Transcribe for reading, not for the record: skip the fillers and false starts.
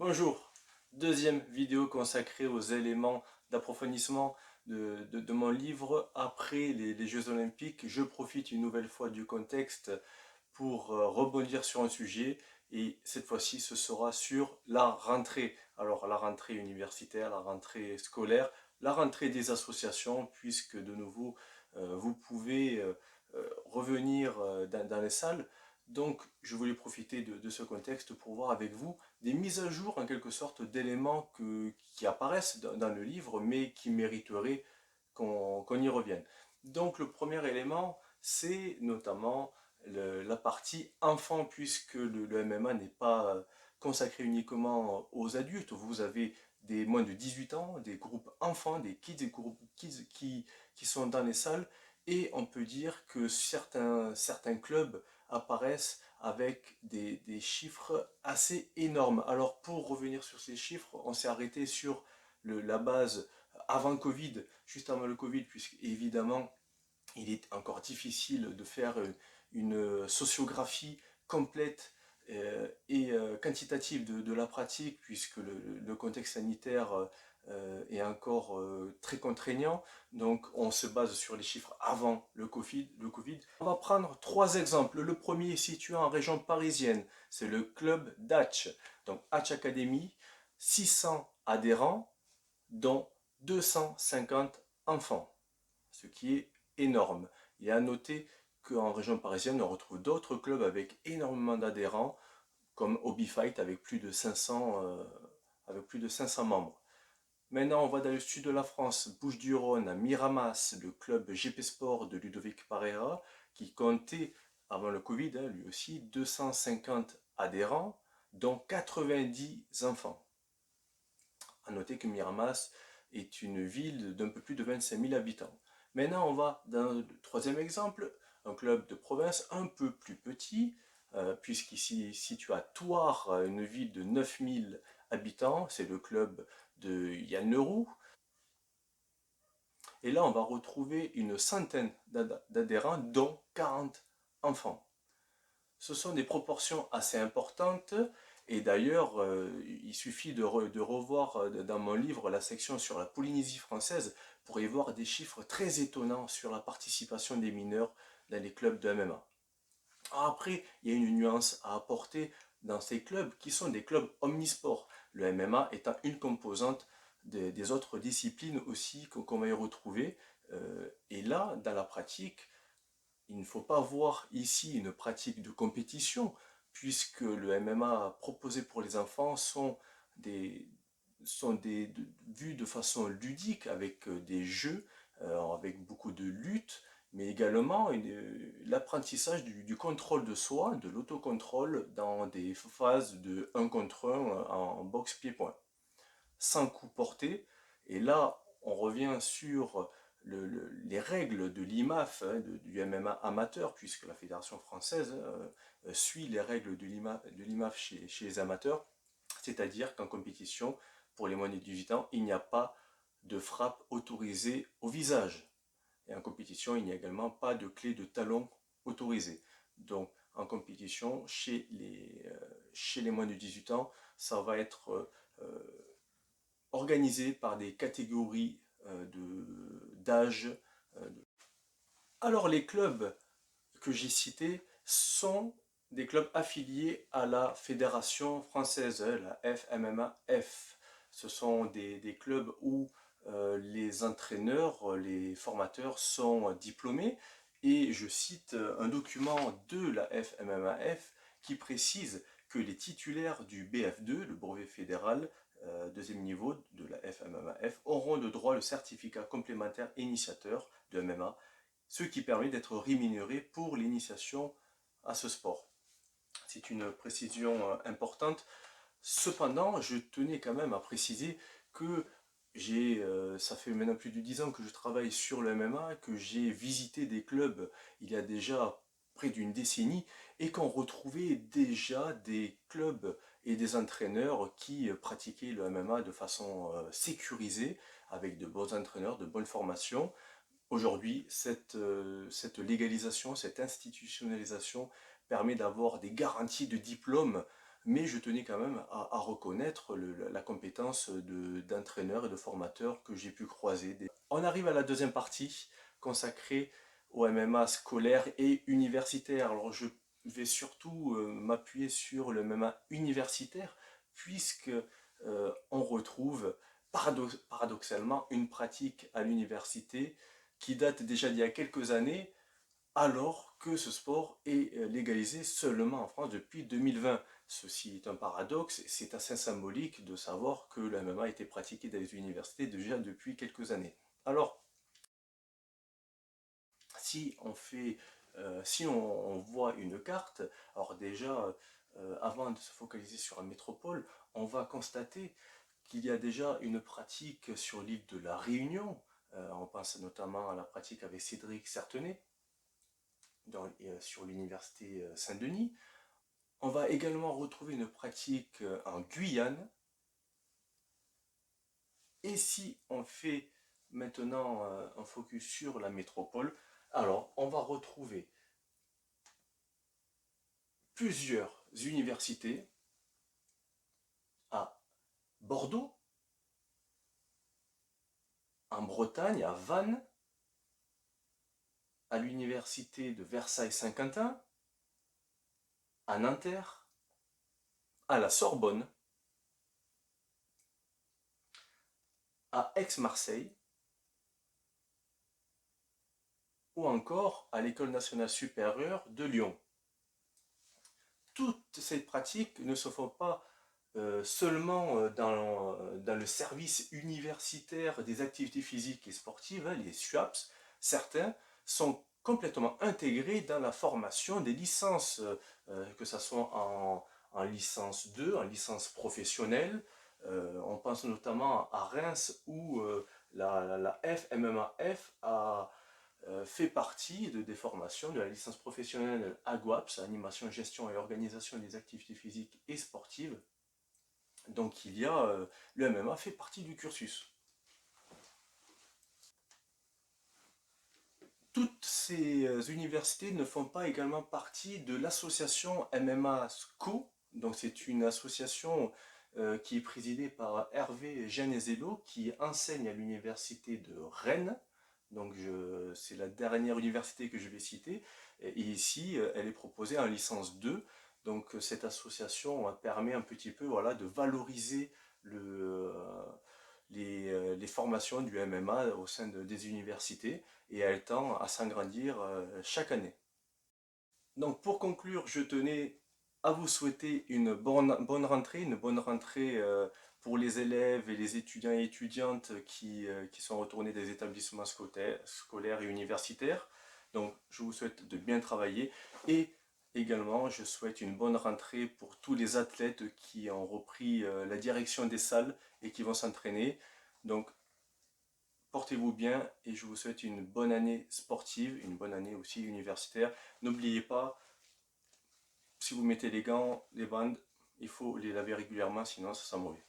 Bonjour, deuxième vidéo consacrée aux éléments d'approfondissement de mon livre après les Jeux Olympiques. Je profite une nouvelle fois du contexte pour rebondir sur un sujet et cette fois-ci ce sera sur la rentrée. Alors la rentrée universitaire, la rentrée scolaire, la rentrée des associations puisque de nouveau vous pouvez revenir dans les salles. Donc je voulais profiter de ce contexte pour voir avec vous des mises à jour en quelque sorte d'éléments qui apparaissent dans le livre mais qui mériteraient qu'on y revienne. Donc le premier élément, c'est notamment la partie enfant, puisque le MMA n'est pas consacré uniquement aux adultes. Vous avez des moins de 18 ans, des groupes enfants, des groupes kids qui sont dans les salles, et on peut dire que certains clubs apparaissent avec des chiffres assez énormes. Alors pour revenir sur ces chiffres, on s'est arrêté sur la base avant Covid, juste avant le Covid, puisque évidemment il est encore difficile de faire une sociographie complète et quantitative de la pratique, puisque le contexte sanitaire est encore très contraignant. Donc on se base sur les chiffres avant le Covid. On va prendre trois exemples. Le premier est situé en région parisienne, c'est le club Hatch. Donc Hatch Academy, 600 adhérents, dont 250 enfants, ce qui est énorme. Il est à noter qu'en région parisienne, on retrouve d'autres clubs avec énormément d'adhérents, comme Hobby Fight avec plus de 500 membres. Maintenant, on va dans le sud de la France, Bouches-du-Rhône, à Miramas, le club GP Sport de Ludovic Parera, qui comptait, avant le Covid, lui aussi, 250 adhérents, dont 90 enfants. À noter que Miramas est une ville d'un peu plus de 25 000 habitants. Maintenant, on va dans le troisième exemple, un club de province un peu plus petit, puisqu'ici situé à Thouars, une ville de 9 000 habitants, c'est le club de Yann Leroux. Et là, on va retrouver une centaine d'adhérents, dont 40 enfants. Ce sont des proportions assez importantes. Et d'ailleurs, il suffit de revoir dans mon livre la section sur la Polynésie française pour y voir des chiffres très étonnants sur la participation des mineurs dans les clubs de MMA. Après, il y a une nuance à apporter dans ces clubs qui sont des clubs omnisports. Le MMA étant une composante des autres disciplines aussi qu'on va y retrouver. Et là, dans la pratique, il ne faut pas voir ici une pratique de compétition, puisque le MMA proposé pour les enfants des, vus de façon ludique, avec des jeux, avec beaucoup de lutte, mais également l'apprentissage du contrôle de soi, de l'autocontrôle dans des phases de un contre 1 en boxe pied-point, sans coup porté. Et là, on revient sur les règles de l'IMAF, du MMA amateur, puisque la Fédération française suit les règles de l'IMAF chez les amateurs, c'est-à-dire qu'en compétition, pour les moins de 18 ans, il n'y a pas de frappe autorisée au visage. Et en compétition, il n'y a également pas de clé de talon autorisée. Donc, en compétition, chez les moins de 18 ans, ça va être organisé par des catégories d'âge. Alors les clubs que j'ai cités sont des clubs affiliés à la Fédération française, la FMMAF. Ce sont des clubs où les entraîneurs, les formateurs sont diplômés. Et je cite un document de la FMMAF qui précise que les titulaires du BF2, le brevet fédéral, deuxième niveau de la FMMAF, auront de droit le certificat complémentaire initiateur de MMA, ce qui permet d'être rémunéré pour l'initiation à ce sport. C'est une précision importante. Cependant, je tenais quand même à préciser que ça fait maintenant plus de 10 ans que je travaille sur le MMA, que j'ai visité des clubs il y a déjà près d'une décennie et qu'on retrouvait déjà des clubs et des entraîneurs qui pratiquaient le MMA de façon sécurisée, avec de bons entraîneurs, de bonnes formations. Aujourd'hui, cette légalisation, cette institutionnalisation permet d'avoir des garanties de diplôme mais je tenais quand même à reconnaître la compétence d'entraîneur et de formateur que j'ai pu croiser. On arrive à la deuxième partie consacrée au MMA scolaire et universitaire. Alors je vais surtout m'appuyer sur le MMA universitaire puisque on retrouve paradoxalement une pratique à l'université qui date déjà d'il y a quelques années, alors que ce sport est légalisé seulement en France depuis 2020. Ceci est un paradoxe, c'est assez symbolique de savoir que le MMA a été pratiqué dans les universités déjà depuis quelques années. Alors, si on fait, si on voit une carte, alors déjà, avant de se focaliser sur la métropole, on va constater qu'il y a déjà une pratique sur l'île de la Réunion. On pense notamment à la pratique avec Cédric Certenay sur l'université Saint-Denis. On va également retrouver une pratique en Guyane. Et si on fait maintenant un focus sur la métropole, alors on va retrouver plusieurs universités à Bordeaux, en Bretagne, à Vannes, à l'université de Versailles-Saint-Quentin, à Nanterre, à la Sorbonne, à Aix-Marseille, ou encore à l'École nationale supérieure de Lyon. Toutes ces pratiques ne se font pas seulement dans le service universitaire des activités physiques et sportives, hein, les SUAPS. Certains sont complètement intégrés dans la formation des licences, que ce soit en licence 2, en licence professionnelle. On pense notamment à Reims où la FMMAF a fait partie des formations de la licence professionnelle AGWAPS, Animation, Gestion et Organisation des activités physiques et sportives. Donc il y a, le MMA fait partie du cursus. Toutes ces universités ne font pas également partie de l'association MMA SCO. Donc c'est une association qui est présidée par Hervé Genezello, qui enseigne à l'université de Rennes. Donc c'est la dernière université que je vais citer. Et ici, elle est proposée en licence 2. Donc cette association permet un petit peu, voilà, de valoriser les formations du MMA au sein des universités et elle tend à s'agrandir chaque année. Donc pour conclure, je tenais à vous souhaiter une bonne rentrée pour les élèves et les étudiants et étudiantes qui sont retournés des établissements scolaires et universitaires. Donc je vous souhaite de bien travailler et également je souhaite une bonne rentrée pour tous les athlètes qui ont repris la direction des salles et qui vont s'entraîner. Donc portez-vous bien et je vous souhaite une bonne année sportive, une bonne année aussi universitaire. N'oubliez pas, si vous mettez les gants, les bandes, il faut les laver régulièrement, sinon ça sent mauvais.